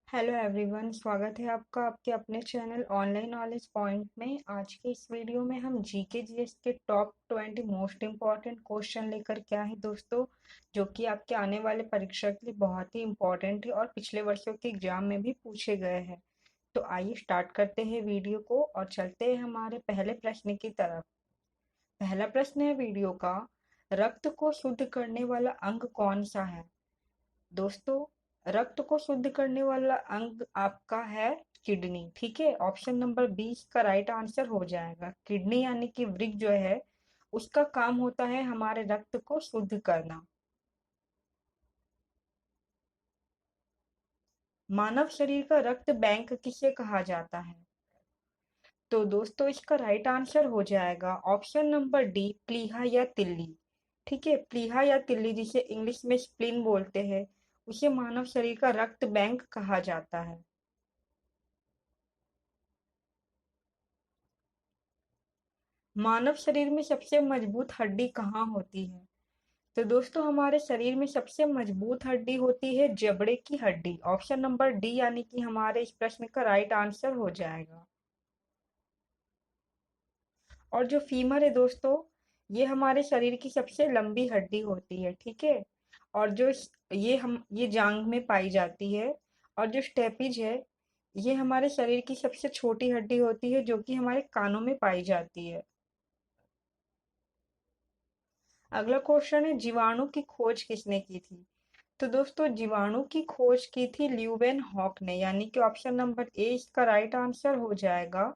Hello everyone, स्वागत है आपका आपके अपने चैनल ऑनलाइन नॉलेज पॉइंट में। आज के इस वीडियो में हम जीके जीएस के टॉप 20 मोस्ट इम्पॉर्टेंट क्वेश्चन लेकर के आए हैं दोस्तों, जो कि आपके आने वाले परीक्षा के लिए बहुत ही इम्पोर्टेंट है और पिछले वर्षों के एग्जाम में भी पूछे गए हैं। तो आइए स्टार्ट करते हैं वीडियो को और चलते हैं हमारे पहले प्रश्न की तरफ। पहला प्रश्न है वीडियो का, रक्त को शुद्ध करने वाला अंग कौन सा है? दोस्तों, रक्त को शुद्ध करने वाला अंग आपका है किडनी। ठीक है, ऑप्शन नंबर 20 का राइट आंसर हो जाएगा। किडनी यानी कि वृक्क जो है, उसका काम होता है हमारे रक्त को शुद्ध करना। मानव शरीर का रक्त बैंक किसे कहा जाता है? तो दोस्तों, इसका राइट आंसर हो जाएगा ऑप्शन नंबर डी, प्लीहा या तिल्ली। ठीक है, प्लीहा या तिल्ली, जिसे इंग्लिश में स्प्लीन बोलते हैं, उसे मानव शरीर का रक्त बैंक कहा जाता है। मानव शरीर में सबसे मजबूत हड्डी कहाँ होती है? तो दोस्तों, हमारे शरीर में सबसे मजबूत हड्डी होती है जबड़े की हड्डी। ऑप्शन नंबर डी यानी कि हमारे इस प्रश्न का राइट आंसर हो जाएगा। और जो फीमर है दोस्तों, ये हमारे शरीर की सबसे लंबी हड्डी होती है। ठीक है, और ये जांग में पाई जाती है। और जो स्टेपिज है, ये हमारे शरीर की सबसे छोटी हड्डी होती है, जो कि हमारे कानों में पाई जाती है। अगला क्वेश्चन है, जीवाणु की खोज किसने की थी? तो दोस्तों, जीवाणु की खोज की थी ल्यूवेन हॉक ने, यानी कि ऑप्शन नंबर ए इसका राइट आंसर हो जाएगा।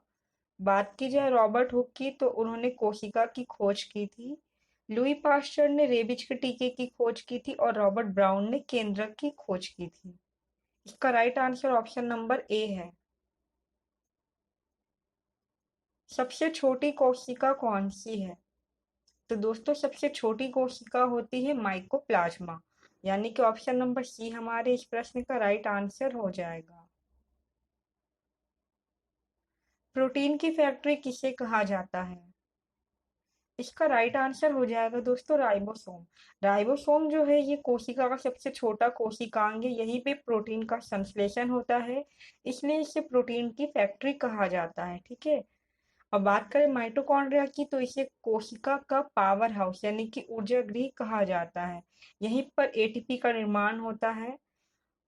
बात की जाए रॉबर्ट हुक की, तो उन्होंने कोशिका की खोज की थी। लुई पास्चर ने रेबीज के टीके की खोज की थी और रॉबर्ट ब्राउन ने केंद्रक की खोज की थी। इसका right answer option number A है। सबसे छोटी कोशिका कौन सी है? तो दोस्तों, सबसे छोटी कोशिका होती है माइकोप्लाज्मा, यानी कि ऑप्शन नंबर सी हमारे इस प्रश्न का राइट आंसर हो जाएगा। प्रोटीन की फैक्ट्री किसे कहा जाता है? इसका राइट आंसर हो जाएगा दोस्तों राइबोसोम। राइबोसोम जो है, ये कोशिका का सबसे छोटा कोशिकांग है, यहीं पे प्रोटीन का संश्लेषण होता है, इसलिए इसे प्रोटीन की फैक्ट्री कहा जाता है। ठीक है, अब बात करें माइटोकॉन्ड्रिया की, तो इसे कोशिका का पावर हाउस यानी कि ऊर्जा गृह कहा जाता है। यहीं पर एटीपी का निर्माण होता है।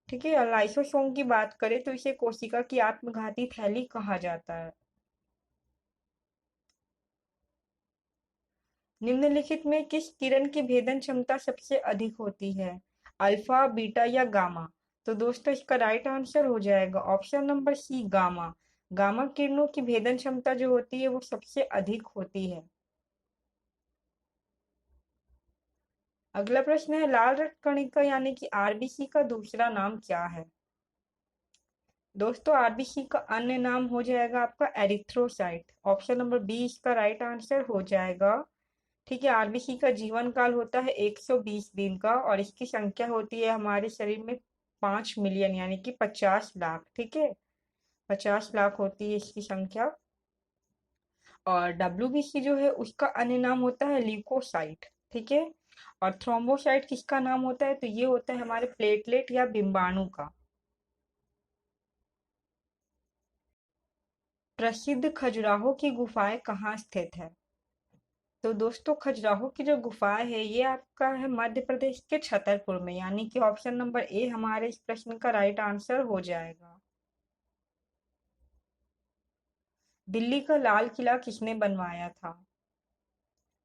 ठीक है, लाइसोसोम की बात करें तो इसे कोशिका की आत्मघाती थैली कहा जाता है। निम्नलिखित में किस किरण की भेदन क्षमता सबसे अधिक होती है? अल्फा, बीटा या गामा? तो दोस्तों, इसका राइट आंसर हो जाएगा option number c, gamma. Gamma किरणों की भेदन क्षमता जो होती है, वो सबसे अधिक होती है। अगला प्रश्न है, लाल रक्त कणिका यानी कि आरबीसी का दूसरा नाम क्या है? दोस्तों, आरबीसी का अन्य नाम हो जाएगा आपका एरिथ्रोसाइट। ऑप्शन नंबर बी इसका राइट आंसर हो जाएगा। ठीक है, आरबीसी का जीवन काल होता है 120 दिन का और इसकी संख्या होती है हमारे शरीर में 5 मिलियन यानी कि 50 लाख। ठीक है, 50 लाख होती है इसकी संख्या। और डब्ल्यूबीसी जो है, उसका अन्य नाम होता है ल्यूकोसाइट। ठीक है, और थ्रोम्बोसाइट किसका नाम होता है? तो ये होता है हमारे प्लेटलेट या बिंबाणु का। प्रसिद्ध खजुराहो की गुफाएं कहाँ स्थित है? तो दोस्तों, खजुराहो की जो गुफाएं है, ये आपका है मध्य प्रदेश के छतरपुर में, यानी कि ऑप्शन नंबर ए हमारे इस प्रश्न का राइट आंसर हो जाएगा। दिल्ली का लाल किला किसने बनवाया था?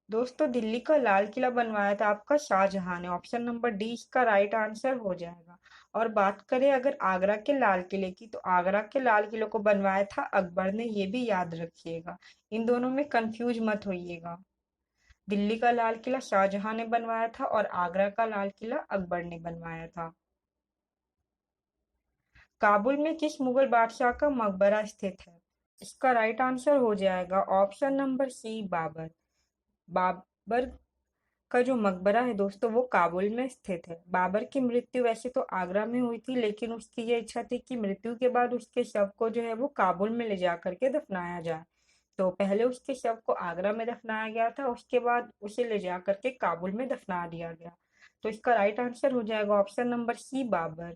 दोस्तों, दिल्ली का लाल किला बनवाया था आपका शाहजहां ने। ऑप्शन नंबर डी इसका राइट आंसर हो जाएगा। और बात करें अगर आगरा के लाल किले की, तो आगरा के लाल किले को बनवाया था अकबर ने, ये भी याद रखिएगा। इन दोनों में कंफ्यूज मत होइएगा। दिल्ली का लाल किला शाहजहां ने बनवाया था और आगरा का लाल किला अकबर ने बनवाया था। काबुल में किस मुगल बादशाह का मकबरा स्थित है? इसका राइट आंसर हो जाएगा option number c, Babur. Babur का जो मकबरा है दोस्तों, वो काबुल में स्थित है। बाबर की मृत्यु वैसे तो आगरा में हुई थी, लेकिन उसकी ये इच्छा थी कि मृत्यु के बाद उसके शव को जो है वो काबुल में ले जा करके दफनाया जाए। तो पहले उसके शव को आगरा में दफनाया गया था, उसके बाद उसे ले जा करके काबुल में दफना दिया गया। तो इसका राइट आंसर हो जाएगा ऑप्शन नंबर सी, बाबर।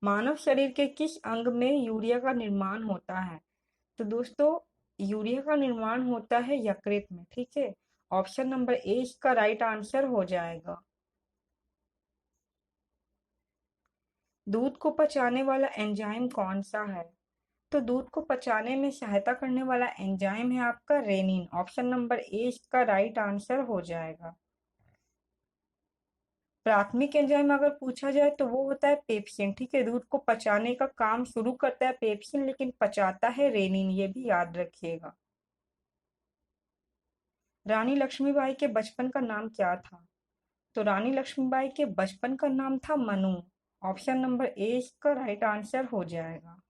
मानव शरीर के किस अंग में यूरिया का निर्माण होता है? तो दोस्तों, यूरिया का निर्माण होता है यकृत में। ठीक है, ऑप्शन नंबर ए इसका राइट आंसर हो जाएगा। दूध को पचाने वाला एंजाइम कौन सा है? तो दूध को पचाने में सहायता करने वाला एंजाइम है आपका रेनिन। ऑप्शन नंबर ए इसका राइट आंसर हो जाएगा। प्राथमिक एंजाइम अगर पूछा जाए तो वो होता है पेप्सिन। ठीक है, दूध को पचाने का काम शुरू करता है पेप्सिन, लेकिन पचाता है रेनिन, ये भी याद रखिएगा। रानी लक्ष्मीबाई के बचपन का नाम क्या था? तो रानी लक्ष्मीबाई के बचपन का नाम था मनु। ऑप्शन नंबर ए इसका राइट आंसर हो जाएगा।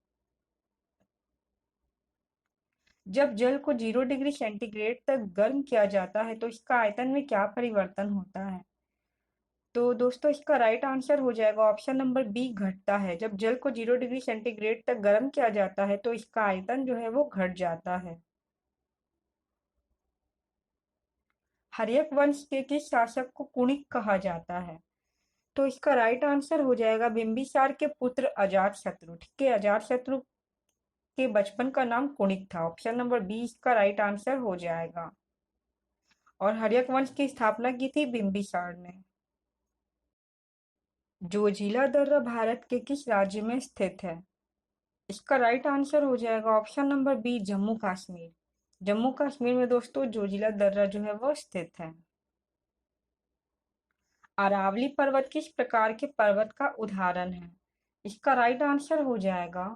जब जल को 0 डिग्री सेंटीग्रेड तक गर्म किया जाता है तो इसका आयतन में क्या परिवर्तन होता है? तो दोस्तों, इसका राइट आंसर हो जाएगा ऑप्शन नंबर बी, घटता है। जब जल को 0 डिग्री सेंटीग्रेड तक गर्म किया जाता है तो इसका आयतन जो है वो घट जाता है। हर्यक वंश के किस शासक को कुणिक कहा जाता है? तो इसका राइट आंसर हो जाएगा बिंबिसार के पुत्र अजातशत्रु। ठीक है, अजातशत्रु के बचपन का नाम कुणिक था। ऑप्शन नंबर बी इसका राइट आंसर हो जाएगा। और हर्यक वंश की स्थापना की थी बिंबिसार ने। जोजिला दर्रा भारत के किस राज्य में स्थित है? इसका राइट आंसर हो जाएगा option number b, Jammu Kashmir. Jammu Kashmir में दोस्तों जोजिला दर्रा जो है वो स्थित है। अरावली पर्वत किस प्रकार के पर्वत का उदाहरण है? इसका राइट आंसर हो जाएगा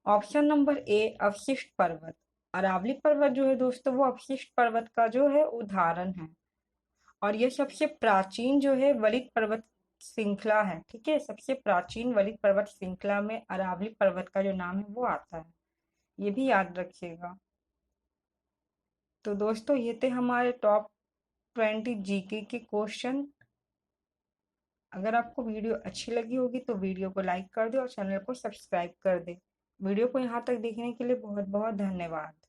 ऑप्शन नंबर ए, अवशिष्ट पर्वत। अरावली पर्वत जो है दोस्तों वो अवशिष्ट पर्वत का जो है उदाहरण है। और ये सबसे प्राचीन जो है वलित पर्वत श्रृंखला है। ठीक है, सबसे प्राचीन वलित पर्वत श्रृंखला में अरावली पर्वत का जो नाम है वो आता है, ये भी याद रखिएगा। तो दोस्तों, ये थे हमारे टॉप 20 जीके के क्वेश्चन। अगर आपको वीडियो अच्छी लगी होगी तो वीडियो को लाइक कर दे और चैनल को सब्सक्राइब कर दे। वीडियो को यहाँ तक देखने के लिए बहुत बहुत धन्यवाद।